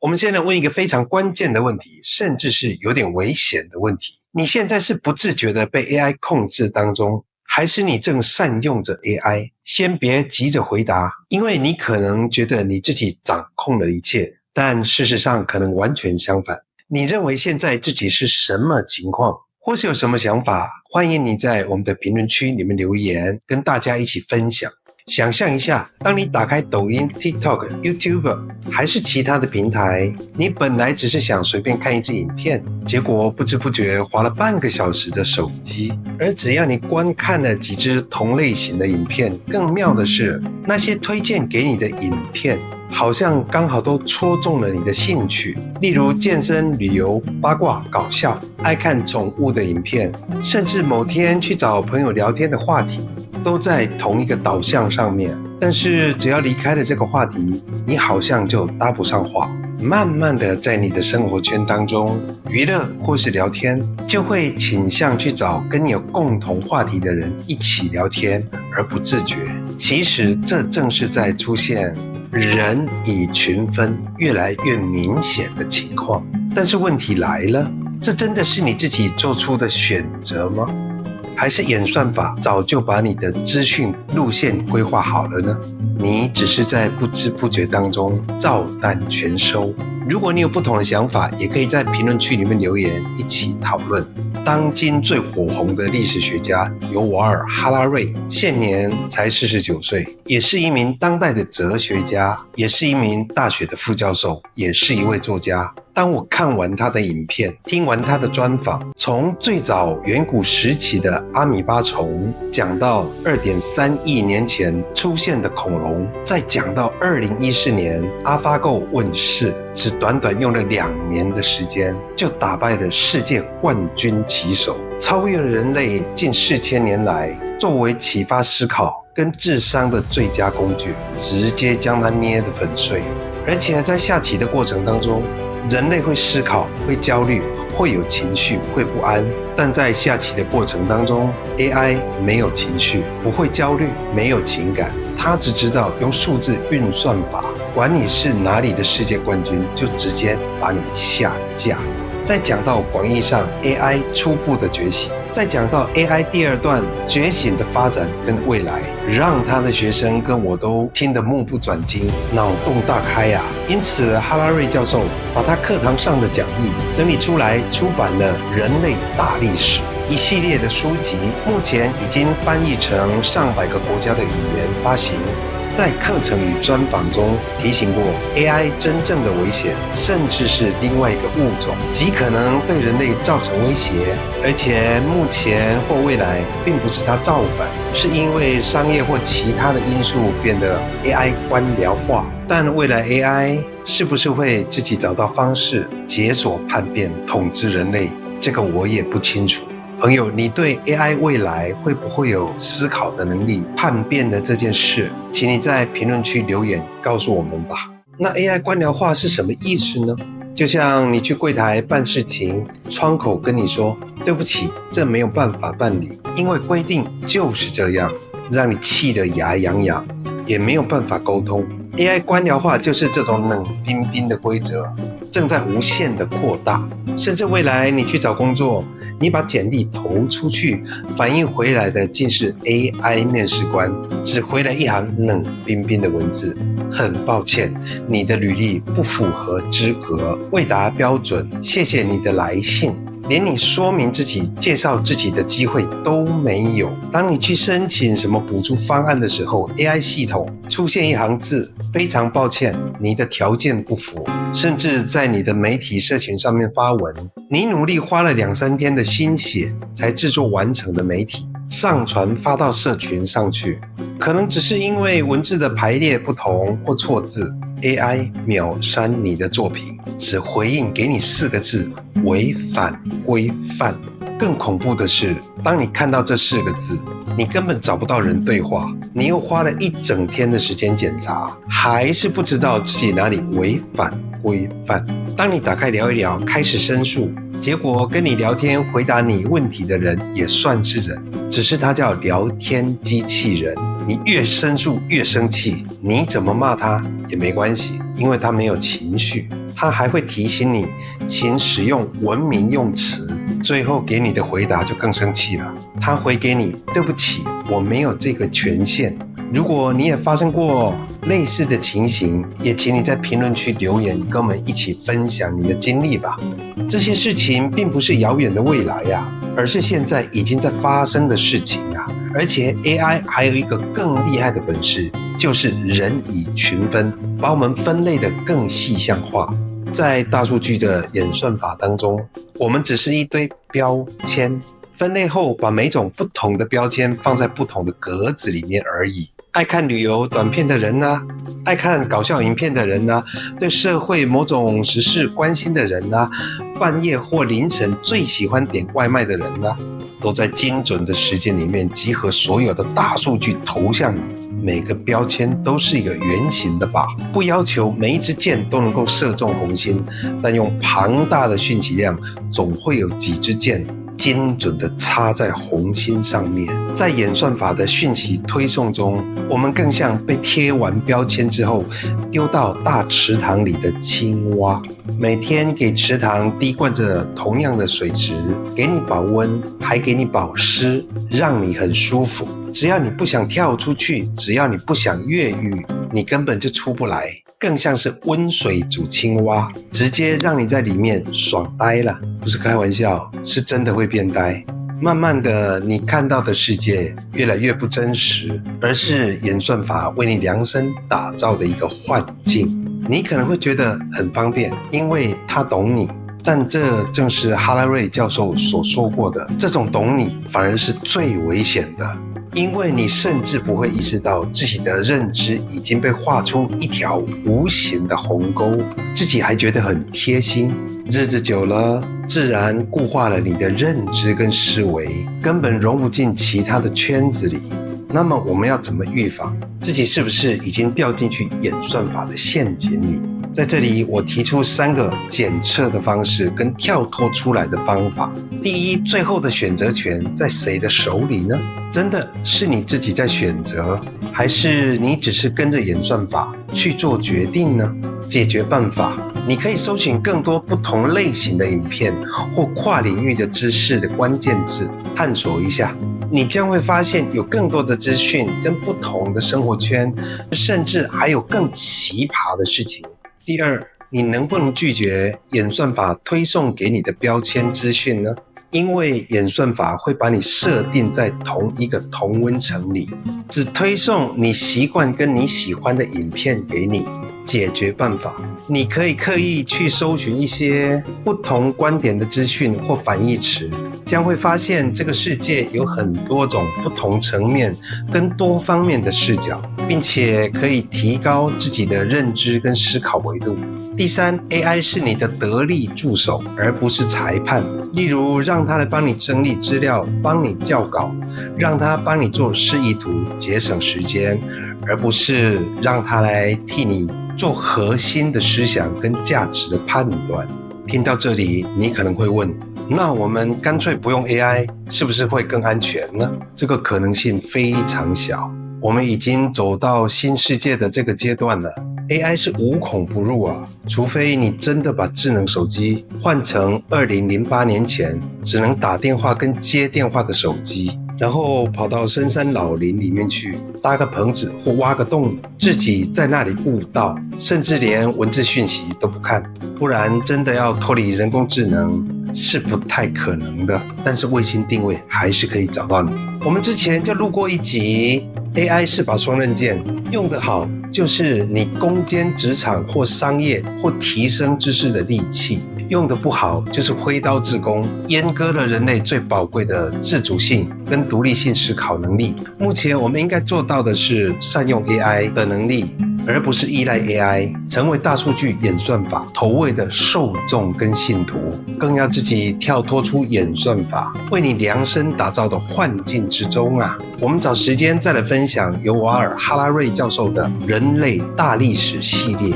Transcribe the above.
我们现在问一个非常关键的问题，甚至是有点危险的问题。你现在是不自觉的被 AI 控制当中，还是你正善用着 AI？ 先别急着回答，因为你可能觉得你自己掌控了一切，但事实上可能完全相反。你认为现在自己是什么情况，或是有什么想法？欢迎你在我们的评论区里面留言，跟大家一起分享。想象一下，当你打开抖音、TikTok、YouTube 还是其他的平台，你本来只是想随便看一支影片，结果不知不觉花了半个小时的手机。而只要你观看了几支同类型的影片，更妙的是，那些推荐给你的影片好像刚好都戳中了你的兴趣，例如健身、旅游、八卦、搞笑，爱看宠物的影片，甚至某天去找朋友聊天的话题，都在同一个导向上面。但是只要离开了这个话题，你好像就搭不上话。慢慢的在你的生活圈当中，娱乐或是聊天，就会倾向去找跟你有共同话题的人一起聊天，而不自觉。其实这正是在出现人以群分越来越明显的情况。但是问题来了，这真的是你自己做出的选择吗？还是演算法早就把你的资讯路线规划好了呢？你只是在不知不觉当中照单全收。如果你有不同的想法，也可以在评论区里面留言，一起讨论。当今最火红的历史学家尤瓦尔·哈拉瑞，现年才49岁，也是一名当代的哲学家，也是一名大学的副教授，也是一位作家。当我看完他的影片，听完他的专访，从最早远古时期的阿米巴虫，讲到2.3亿年前出现的恐龙，再讲到2014年 AlphaGo 问世，只短短用了2年的时间，就打败了世界冠军棋手，超越了人类近4000年来作为启发思考跟智商的最佳工具，直接将它捏得粉碎。而且在下棋的过程当中，人类会思考，会焦虑，会有情绪，会不安，但在下棋的过程当中 AI 没有情绪，不会焦虑，没有情感，它只知道用数字运算法，管你是哪里的世界冠军，就直接把你下架。再讲到广义上 AI 初步的觉醒，再讲到 AI 第2段觉醒的发展跟未来，让他的学生跟我都听得目不转睛，脑洞大开呀。因此哈拉瑞教授把他课堂上的讲义整理出来，出版了《人类大历史》一系列的书籍，目前已经翻译成上百个国家的语言发行。在课程与专访中提醒过 AI 真正的危险，甚至是另外一个物种，极可能对人类造成威胁，而且目前或未来并不是它造反，是因为商业或其他的因素变得 AI 官僚化。但未来 AI 是不是会自己找到方式解锁叛变统治人类，这个我也不清楚。朋友，你对 AI 未来会不会有思考的能力、叛变的这件事，请你在评论区留言告诉我们吧。那 AI 官僚化是什么意思呢？就像你去柜台办事情，窗口跟你说对不起，这没有办法办理，因为规定就是这样，让你气得牙痒痒，也没有办法沟通。AI 官僚化就是这种冷冰冰的规则，正在无限的扩大，甚至未来你去找工作，你把简历投出去，反映回来的竟是 AI 面试官，只回来一行冷冰冰的文字。很抱歉，你的履历不符合资格，未达标准，谢谢你的来信。连你说明自己、介绍自己的机会都没有。当你去申请什么补助方案的时候， AI 系统出现一行字，非常抱歉，你的条件不符。甚至在你的媒体社群上面发文，你努力花了2-3天的心血才制作完成的媒体，上传发到社群上去，可能只是因为文字的排列不同或错字， AI 秒删你的作品，只回应给你4个字：违反规范。更恐怖的是，当你看到这4个字，你根本找不到人对话，你又花了1整天的时间检查，还是不知道自己哪里违反规范。当你打开聊一聊，开始申诉，结果跟你聊天回答你问题的人也算是人，只是他叫聊天机器人。你越申诉越生气，你怎么骂他也没关系，因为他没有情绪，它还会提醒你，请使用文明用词。最后给你的回答就更生气了，它回给你，对不起，我没有这个权限。如果你也发生过类似的情形，也请你在评论区留言，跟我们一起分享你的经历吧。这些事情并不是遥远的未来呀，而是现在已经在发生的事情啊。而且 AI 还有一个更厉害的本事，就是人以群分，把我们分类的更细项化。在大数据的演算法当中，我们只是一堆标签，分类后把每种不同的标签放在不同的格子里面而已。爱看旅游短片的人啊，爱看搞笑影片的人啊，对社会某种时事关心的人啊，半夜或凌晨最喜欢点外卖的人啊，都在精准的时间里面集合所有的大数据投向你。每个标签都是一个圆形的靶，不要求每一支箭都能够射中红心，但用庞大的讯息量，总会有几支箭精准地插在红心上面。在演算法的讯息推送中，我们更像被贴完标签之后丢到大池塘里的青蛙，每天给池塘滴灌着同样的水质，给你保温，还给你保湿，让你很舒服。只要你不想跳出去，只要你不想越狱，你根本就出不来，更像是温水煮青蛙，直接让你在里面爽呆了。不是开玩笑，是真的会变呆。慢慢的，你看到的世界越来越不真实，而是演算法为你量身打造的一个幻境。你可能会觉得很方便，因为他懂你，但这正是哈拉瑞教授所说过的，这种懂你反而是最危险的。因为你甚至不会意识到自己的认知已经被画出一条无形的鸿沟，自己还觉得很贴心。日子久了，自然固化了你的认知跟思维，根本融不进其他的圈子里。那么我们要怎么预防自己是不是已经掉进去演算法的陷阱里？在这里我提出3个检测的方式跟跳脱出来的方法。第一，最后的选择权在谁的手里呢？真的是你自己在选择，还是你只是跟着演算法去做决定呢？解决办法，你可以搜寻更多不同类型的影片或跨领域的知识的关键字，探索一下，你将会发现有更多的资讯跟不同的生活圈，甚至还有更奇葩的事情。第二，你能不能拒绝演算法推送给你的标签资讯呢？因为演算法会把你设定在同一个同温层里，只推送你习惯跟你喜欢的影片给你。解决办法，你可以刻意去搜寻一些不同观点的资讯或反义词，将会发现这个世界有很多种不同层面跟多方面的视角，并且可以提高自己的认知跟思考维度。第三， AI 是你的得力助手，而不是裁判。例如，让它来帮你整理资料，帮你校稿，让它帮你做示意图，节省时间，而不是让它来替你做核心的思想跟价值的判断。听到这里，你可能会问，那我们干脆不用 AI 是不是会更安全呢？这个可能性非常小，我们已经走到新世界的这个阶段了。AI 是无孔不入啊，除非你真的把智能手机换成2008年前只能打电话跟接电话的手机，然后跑到深山老林里面去搭个棚子或挖个洞，自己在那里悟道，甚至连文字讯息都不看，不然真的要脱离人工智能是不太可能的。但是卫星定位还是可以找到你。我们之前就录过一集 AI 是把双刃剑，用得好就是你攻坚职场或商业或提升知识的利器，用得不好就是挥刀自宫，阉割了人类最宝贵的自主性跟独立性思考能力。目前我们应该做到的是善用 AI 的能力，而不是依赖 AI 成为大数据演算法投喂的受众跟信徒，更要自己跳脱出演算法为你量身打造的幻境之中啊！我们找时间再来分享由瓦尔·哈拉瑞教授的人类大历史系列。